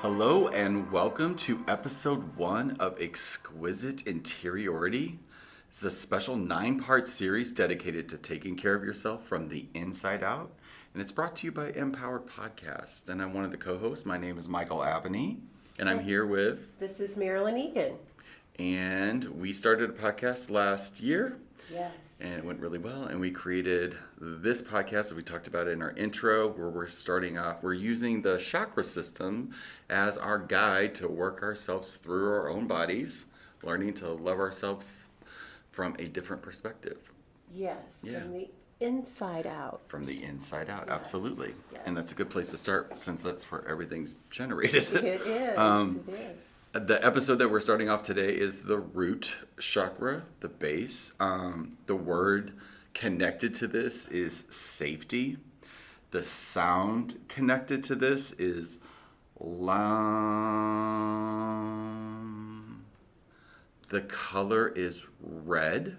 Hello and welcome to episode 1 of Exquisite Interiority. This is a special 9-part series dedicated to taking care of yourself from the inside out. And it's brought to you by Empowered Podcast. And I'm one of the co-hosts. My name is Michael Aveney. And I'm here with... This is Marilyn Egan. And we started a podcast last year. Yes. And it went really well. And we created this podcast that we talked about in our intro, where we're starting off. We're using the chakra system as our guide to work ourselves through our own bodies, learning to love ourselves from a different perspective. Yes, Yeah. from the inside out. From the inside out, Yes. Absolutely. Yes. And that's a good place to start, since that's where everything's generated. It is. It is. The episode that we're starting off today is the root chakra, the base. The word connected to this is safety. The sound connected to this is lam. The color is red.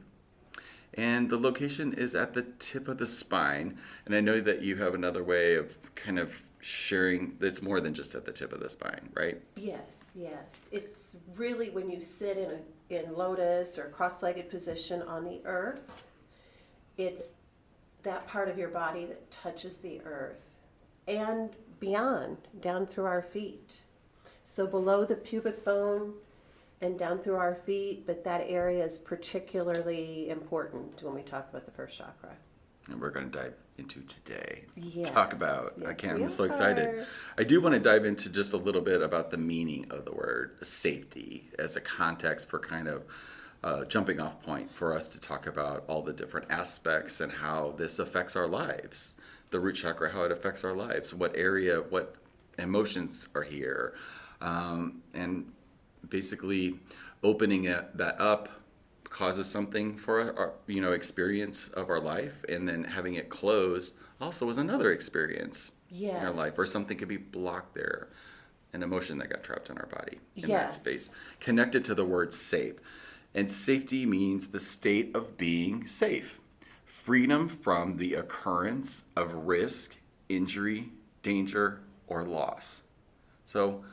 And the location is at the tip of the spine. And I know that you have another way of kind of sharing that's more than just at the tip of the spine, right? Yes. It's really when you sit in lotus or cross-legged position on the earth, it's that part of your body that touches the earth and beyond, down through our feet. So below the pubic bone and down through our feet, but that area is particularly important when we talk about the first chakra. And we're going to dive into today. Yes, Talk about. yes, I'm we so are. excited. I do want to dive into just a little bit about the meaning of the word safety as a context for kind of jumping off point for us to talk about all the different aspects and how this affects our lives. The root chakra, how it affects our lives, what area, what emotions are here, and basically opening that up causes something for our experience of our life, and then having it closed also is another experience in our life, or something could be blocked there, an emotion that got trapped in our body in that space, connected to the word safe. And safety means the state of being safe, freedom from the occurrence of risk, injury, danger, or loss. So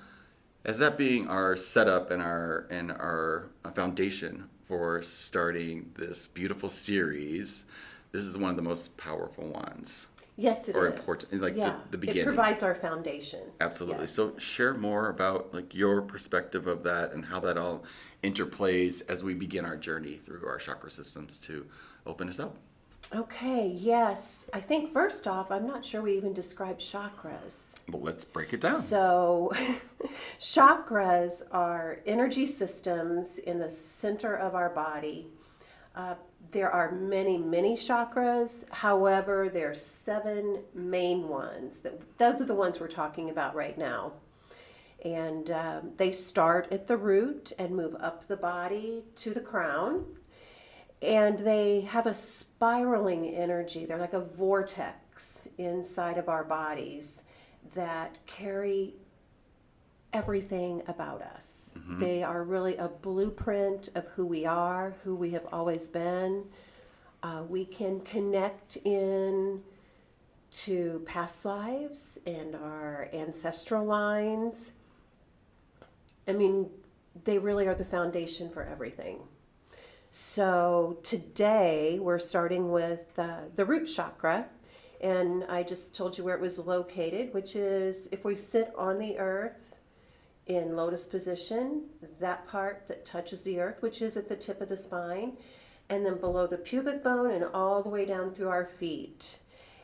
as that being our setup and our foundation for starting this beautiful series, this is one of the most powerful ones. Yes, it is. Or important, like just the beginning. It provides our foundation. Absolutely. Yes. So share more about like your perspective of that and how that all interplays as we begin our journey through our chakra systems to open us up. Okay, yes. I think first off, I'm not sure we even described chakras. Well, let's break it down. So, chakras are energy systems in the center of our body. There are many, many chakras. However, there are 7 main ones. Those are the ones we're talking about right now. And they start at the root and move up the body to the crown. And they have a spiraling energy. They're like a vortex inside of our bodies that carry everything about us. Mm-hmm. They are really a blueprint of who we are, who we have always been. We can connect in to past lives and our ancestral lines. I mean, they really are the foundation for everything. So today we're starting with the root chakra. And I just told you where it was located, which is if we sit on the earth in lotus position, that part that touches the earth, which is at the tip of the spine, and then below the pubic bone and all the way down through our feet.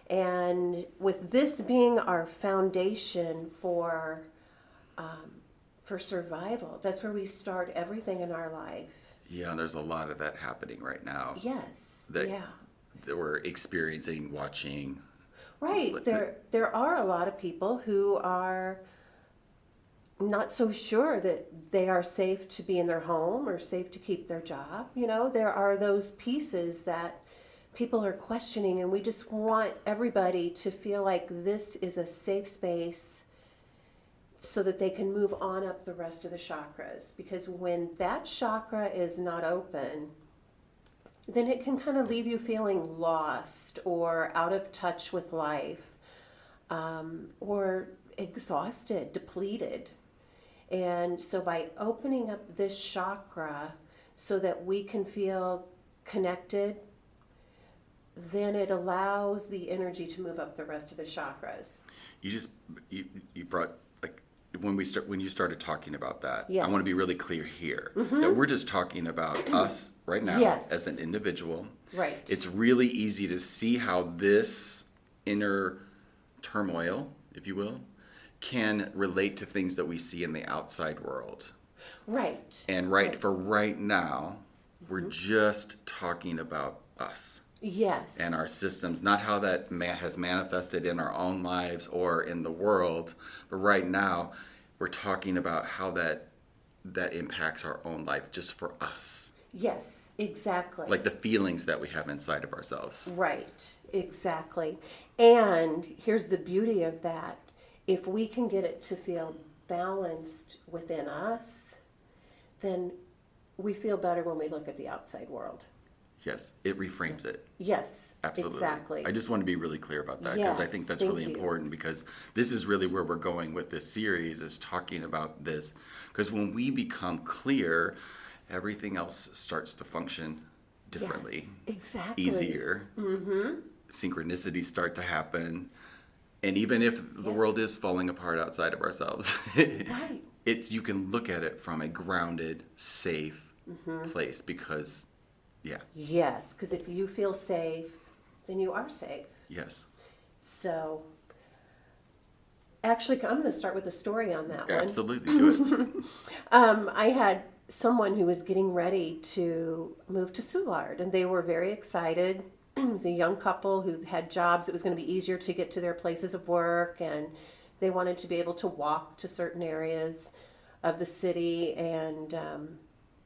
And with this being our foundation for survival, that's where we start everything in our life. Yeah, and there's a lot of that happening right now. Yes. That we're experiencing, watching. Right. There are a lot of people who are not so sure that they are safe to be in their home or safe to keep their job. You know, there are those pieces that people are questioning, and we just want everybody to feel like this is a safe space so that they can move on up the rest of the chakras. Because when that chakra is not open, then it can kind of leave you feeling lost or out of touch with life, or exhausted, depleted. And so by opening up this chakra so that we can feel connected, then it allows the energy to move up the rest of the chakras. You brought, like, when you started talking about that, Yes. I want to be really clear here that we're just talking about us right now Yes. as an individual. Right. It's really easy to see how this inner turmoil, if you will, can relate to things that we see in the outside world. Right. And for right now, we're just talking about us. Yes. And our systems, not how that has manifested in our own lives or in the world, but right now we're talking about how that impacts our own life just for us. Yes, exactly. Like the feelings that we have inside of ourselves. Right, exactly. And here's the beauty of that. If we can get it to feel balanced within us, then we feel better when we look at the outside world. Yes, it reframes it. Yes, Absolutely. exactly. I just want to be really clear about that because I Yes, think that's thank really you. important, because this is really where we're going with this series, is talking about this. Because when we become clear, everything else starts to function differently, Yes, exactly. easier. Synchronicities start to happen. And even if the world is falling apart outside of ourselves, Right. you can look at it from a grounded, safe place because, Yes, because if you feel safe, then you are safe. yes. So, actually, I'm going to start with a story on that one. Absolutely, do it. I had someone who was getting ready to move to Soulard, and they were very excited. It was a young couple who had jobs. It was going to be easier to get to their places of work, and they wanted to be able to walk to certain areas of the city. And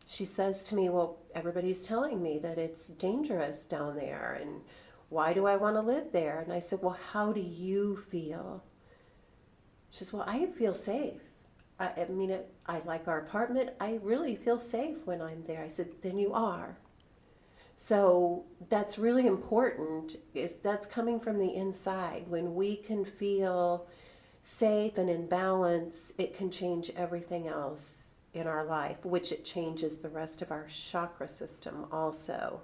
she says to me, well, everybody's telling me that it's dangerous down there, and why do I want to live there? And I said, well, how do you feel? She says, well, I feel safe. I mean, I like our apartment. I really feel safe when I'm there. I said, then you are. So that's really important, is that's coming from the inside. When we can feel safe and in balance, it can change everything else in our life, which it changes the rest of our chakra system also.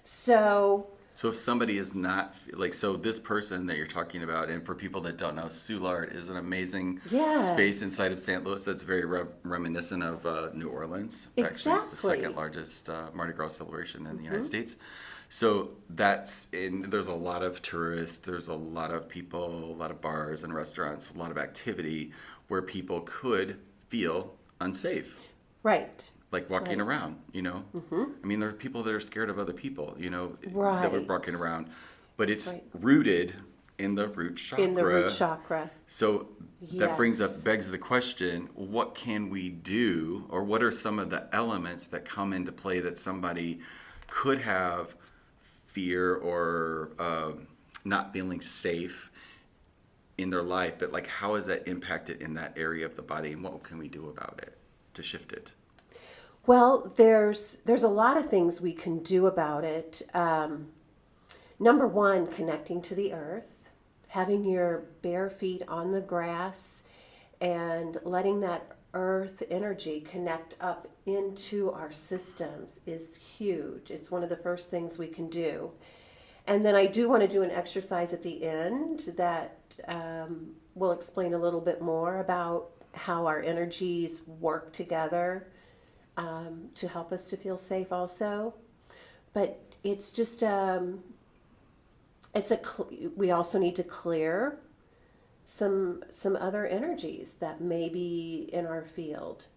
So if somebody is not, like, so this person that you're talking about, and for people that don't know, Soulard is an amazing Yes. space inside of St. Louis that's very reminiscent of New Orleans. Actually, it's the Exactly. second largest Mardi Gras celebration in the United States. So there's a lot of tourists, there's a lot of people, a lot of bars and restaurants, a lot of activity where people could feel unsafe. right. Like walking around, I mean, there are people that are scared of other people, that we're Right. walking around, but it's Right. rooted in the root chakra. In the root chakra. So that Yes. begs the question, what can we do, or what are some of the elements that come into play that somebody could have fear or not feeling safe in their life, but like how is that impacted in that area of the body, and what can we do about it to shift it? Well, there's a lot of things we can do about it. Number one, connecting to the earth, having your bare feet on the grass, and letting that earth energy connect up into our systems is huge. It's one of the first things we can do. And then I do want to do an exercise at the end that will explain a little bit more about how our energies work together to help us to feel safe also. But it's just, we also need to clear some other energies that may be in our field.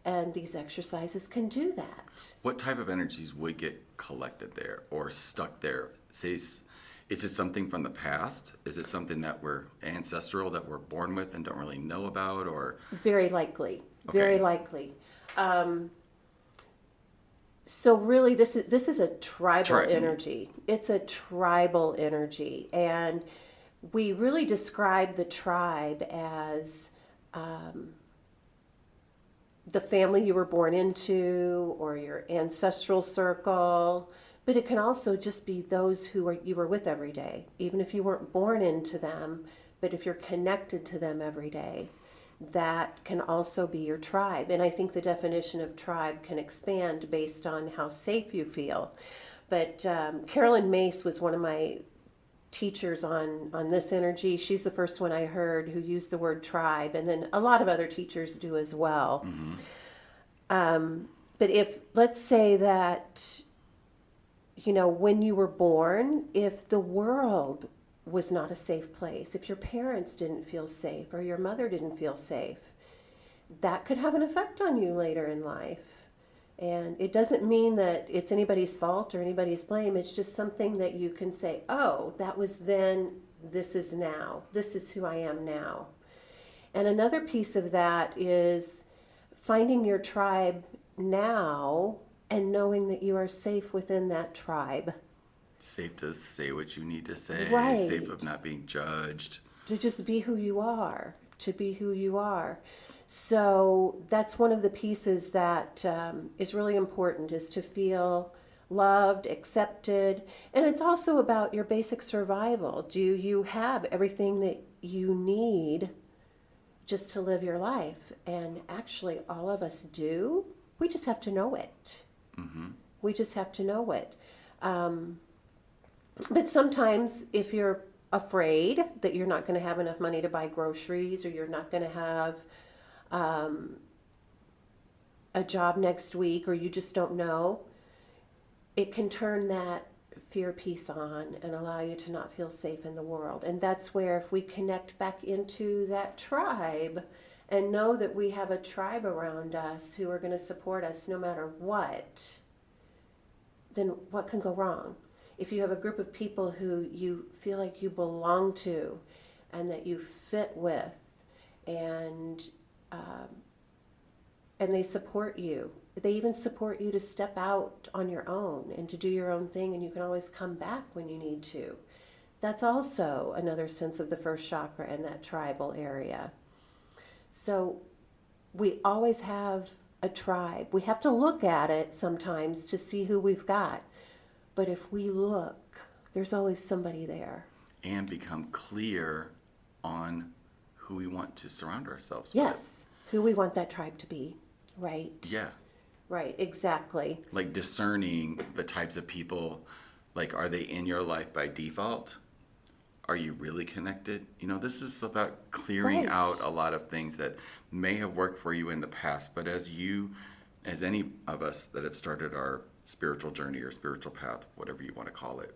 And these exercises can do that. What type of energies would get collected there or stuck there? Is it something from the past? Is it something that we're ancestral, that we're born with and don't really know about, or? Very likely. Okay. Very likely. So really, this is a tribal energy. It's a tribal energy, and we really describe the tribe as the family you were born into, or your ancestral circle. But it can also just be those you were with every day, even if you weren't born into them. But if you're connected to them every day, that can also be your tribe. And I think the definition of tribe can expand based on how safe you feel. But Carolyn Mace was one of my teachers on this energy. She's the first one I heard who used the word tribe, and then a lot of other teachers do as well. But if, let's say that, when you were born, if the world was not a safe place, if your parents didn't feel safe or your mother didn't feel safe, that could have an effect on you later in life. And it doesn't mean that it's anybody's fault or anybody's blame. It's just something that you can say, oh, that was then, this is now. This is who I am now. And another piece of that is finding your tribe now and knowing that you are safe within that tribe. Safe to say what you need to say. Right. Safe of not being judged. To just be who you are. To be who you are. So that's one of the pieces that is really important, is to feel loved, accepted. And it's also about your basic survival. Do you have everything that you need just to live your life? And actually, all of us do. We just have to know it. Mm-hmm. We just have to know it. But sometimes if you're afraid that you're not going to have enough money to buy groceries, or you're not going to have a job next week, or you just don't know, it can turn that fear piece on and allow you to not feel safe in the world. And that's where, if we connect back into that tribe and know that we have a tribe around us who are going to support us no matter what, then what can go wrong? If you have a group of people who you feel like you belong to and that you fit with, and they support you. They even support you to step out on your own and to do your own thing, and you can always come back when you need to. That's also another sense of the first chakra and that tribal area. So we always have a tribe. We have to look at it sometimes to see who we've got. But if we look, there's always somebody there. And become clear on who we want to surround ourselves with. Yes, who we want that tribe to be, right? Yeah. Right, exactly. Like discerning the types of people, like, are they in your life by default? Are you really connected? This is about clearing Right. out a lot of things that may have worked for you in the past, but as any of us that have started our spiritual journey or spiritual path, whatever you want to call it,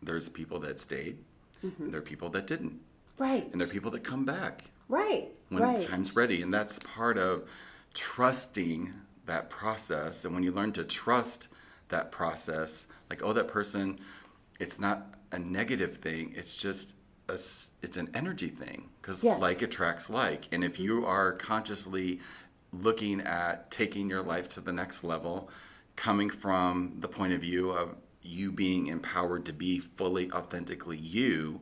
there's people that stayed, and there are people that didn't. Right. And there are people that come back Right. when right. time's ready. And that's part of trusting that process. And when you learn to trust that process, like, oh, that person, it's not a negative thing. It's just it's an energy thing, because Yes. like attracts like. And if you are consciously looking at taking your life to the next level, coming from the point of view of you being empowered to be fully, authentically you,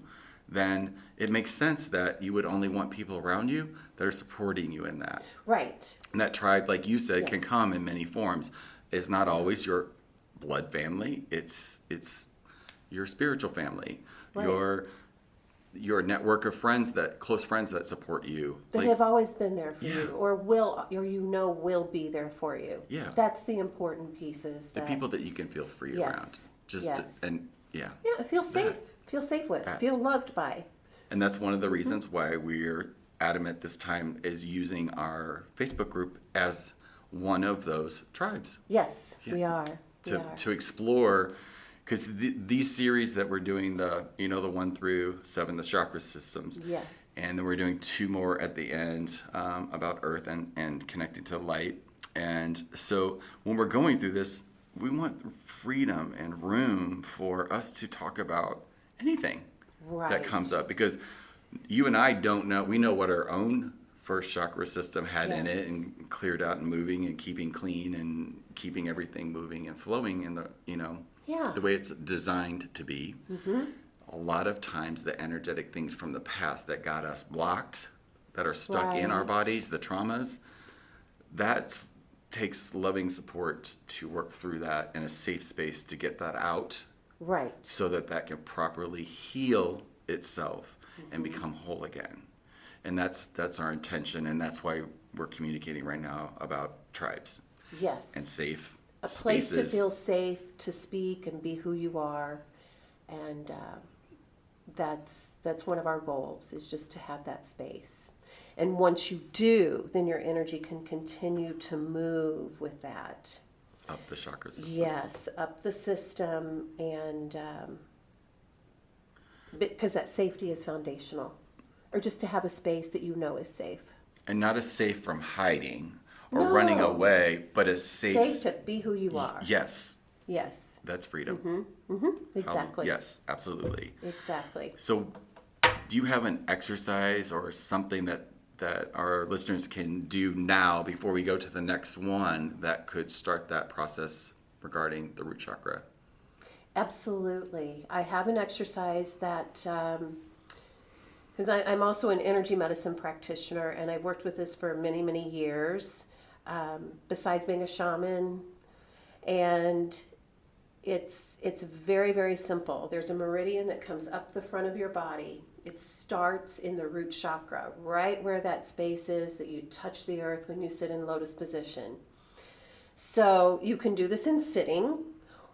then it makes sense that you would only want people around you that are supporting you in that. Right. And that tribe, like you said, can Yes. come in many forms. It's not always your blood family. It's your spiritual family, Right. your network of friends, close friends that support you. That have always been there for Yeah. you, or will be there for you. Yeah. That's the important pieces. The people that you can feel free Yes. around. Yes. Yeah. Yeah, feel safe. Feel safe with. That. Feel loved by. And that's one of the reasons why we're adamant this time is using our Facebook group as one of those tribes. Yes, Yeah. we are. To explore, because these series that we're doing, the 1 through 7, the chakra systems. Yes. And then we're doing 2 more at the end about earth and connecting to light. And so when we're going through this, we want freedom and room for us to talk about anything that Right. comes up, because you and I don't know. We know what our own first chakra system had in it, Yes. and cleared out and moving and keeping clean and keeping everything moving and flowing in Yeah. the way it's designed to be. Mm-hmm. A lot of times the energetic things from the past that got us blocked, that are stuck in our Right. bodies, the traumas, that takes loving support to work through that in a safe space to get that out, Right. so that can properly heal itself and become whole again. And that's our intention, and that's why we're communicating right now about tribes Yes. and safe A place to spaces. feel safe, to speak and be who you are. And that's one of our goals, is just to have that space. And once you do, then your energy can continue to move with that. Up the chakra systems. Yes, up the system, and because that safety is foundational, or just to have a space that you know is safe. And not as safe from hiding or No. running away, but as safe. Safe to be who you are. Yes, Yes. that's freedom. Exactly. Yes, absolutely. Exactly. So, do you have an exercise or something that our listeners can do now before we go to the next one that could start that process regarding the root chakra? Absolutely. I have an exercise that, because I'm also an energy medicine practitioner, and I've worked with this for many, many years, besides being a shaman. And it's very, very simple. There's a meridian that comes up the front of your body. It starts in the root chakra, right where that space is that you touch the earth when you sit in lotus position. So you can do this in sitting.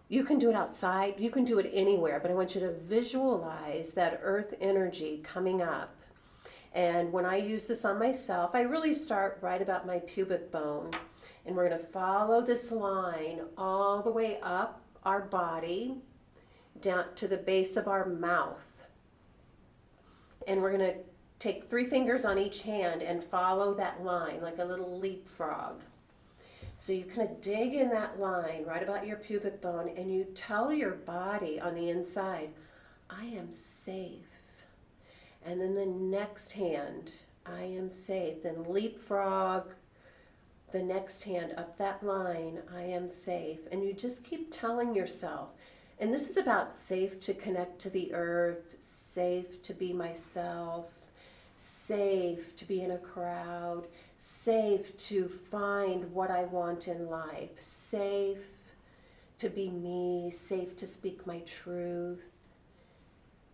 You can do it outside. You can do it anywhere. But I want you to visualize that earth energy coming up. And when I use this on myself, I really start right about my pubic bone. And we're going to follow this line all the way up our body, down to the base of our mouth. And we're going to take 3 fingers on each hand and follow that line like a little leapfrog. So you kind of dig in that line right about your pubic bone, and you tell your body on the inside, I am safe. And then the next hand, I am safe. Then leapfrog the next hand up that line, I am safe. And you just keep telling yourself, and this is about safe to connect to the earth, safe to be myself, safe to be in a crowd, safe to find what I want in life, safe to be me, safe to speak my truth,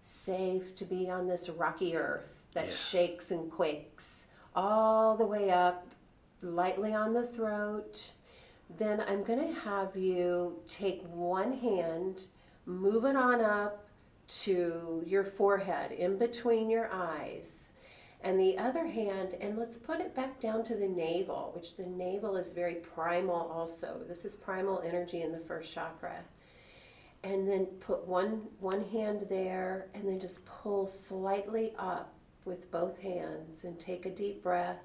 safe to be on this rocky earth that shakes and quakes, all the way up, lightly on the throat. Then I'm going to have you take one hand, move it on up to your forehead, in between your eyes, and the other hand, and let's put it back down to the navel, which the navel is very primal also. This is primal energy in the first chakra. And then put one hand there, and then just pull slightly up with both hands, and take a deep breath.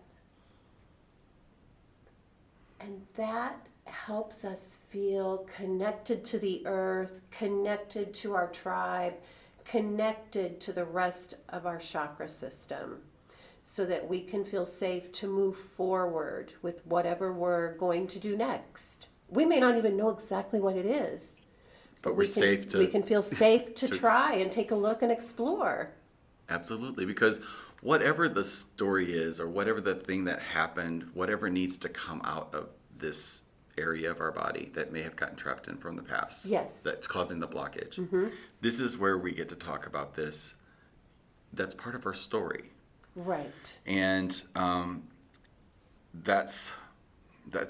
And that helps us feel connected to the earth, connected to our tribe, connected to the rest of our chakra system, so that we can feel safe to move forward with whatever we're going to do next. We may not even know exactly what it is, But we can feel safe to to try and take a look and explore. Absolutely, because whatever the story is, or whatever the thing that happened, whatever needs to come out of this area of our body that may have gotten trapped in from the past, Yes. that's causing the blockage. This is where we get to talk about this. That's part of our story, Right. and that's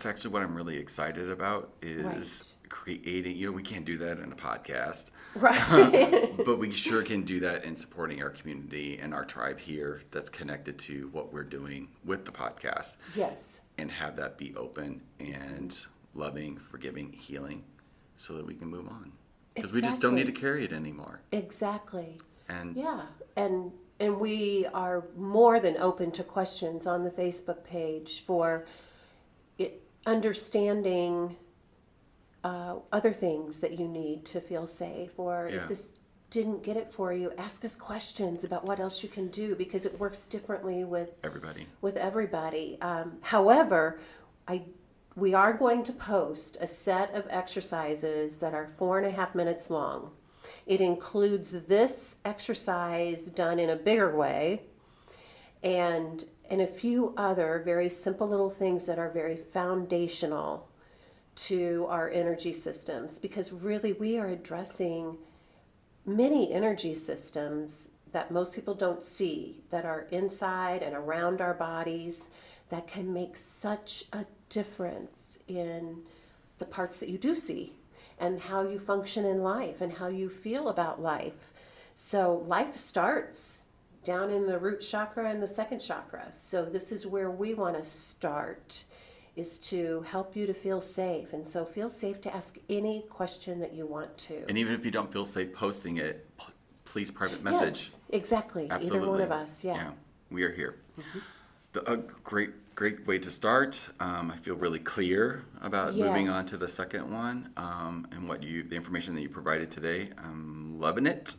actually what I'm really excited about, is creating. We can't do that in a podcast, Right. but we sure can do that in supporting our community and our tribe here that's connected to what we're doing with the podcast, Yes. and have that be open and loving, forgiving, healing, so that we can move on. Because we just don't need to carry it anymore. Exactly. And Yeah. And we are more than open to questions on the Facebook page for understanding other things that you need to feel safe, or if this didn't get it for you, ask us questions about what else you can do, because it works differently with everybody. However, we are going to post a set of exercises that are 4.5 minutes long. It includes this exercise done in a bigger way, and a few other very simple little things that are very foundational to our energy systems, because really we are addressing many energy systems that most people don't see that are inside and around our bodies that can make such a difference in the parts that you do see and how you function in life and how you feel about life. So life starts down in the root chakra and the second chakra. So this is where we want to start, is to help you to feel safe. And so feel safe to ask any question that you want to. And even if you don't feel safe posting it, please private message. Yes, exactly. Absolutely. Either one of us, yeah. We are here. A great way to start. I feel really clear about moving on to the second one, and the information that you provided today. I'm loving it.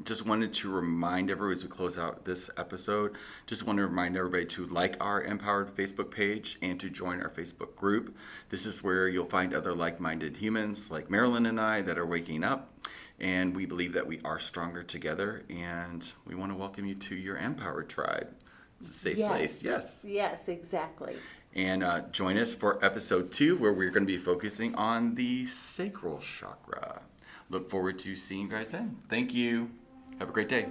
Just wanted to remind everybody as we close out this episode, just want to remind everybody to like our Empowered Facebook page and to join our Facebook group. This is where you'll find other like-minded humans like Marilyn and I that are waking up. And we believe that we are stronger together, and we want to welcome you to your Empowered Tribe. It's a safe place. Yes. Yes, exactly. And join us for episode 2, where we're going to be focusing on the sacral chakra. Look forward to seeing you guys then. Thank you. Have a great day.